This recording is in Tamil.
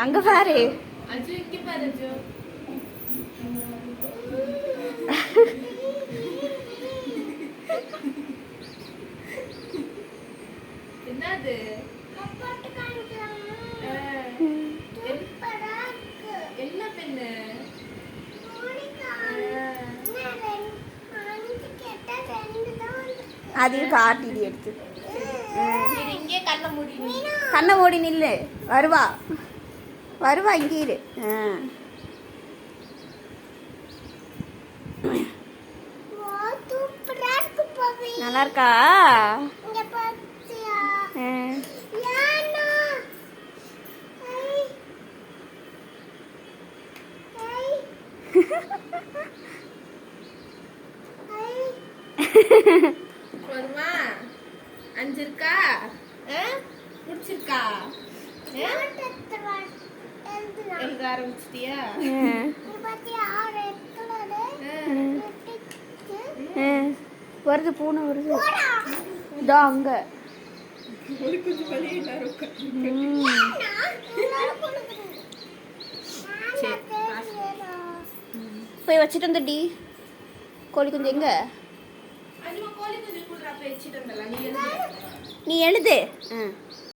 அங்க பாரு. அஜு இங்க பாரு அஜு. என்னது? அப்பாட்ட காமிக்கலாம். என்ன பெண்ணு? அதையும் காட்டிடி எடுத்து. இங்கே கண்ணை மூடி. கண்ணை மூடி நில்லு. வருவா வருவா இங்கே இரு. நல்லா இருக்கா? வருமா? 5 இருக்கா? முடிச்சிருக்கா? எழுத ஆரம்பிச்சிட்டியா? வருது பூனை வருது. இதோ அங்க கொஞ்சம் வழி எல்லாரும் போய் வச்சுட்டு வந்துடி. கோழி குஞ்சு எங்க? கோழி குஞ்சு கூட வச்சுட்டு வந்தல. நீ எழுது.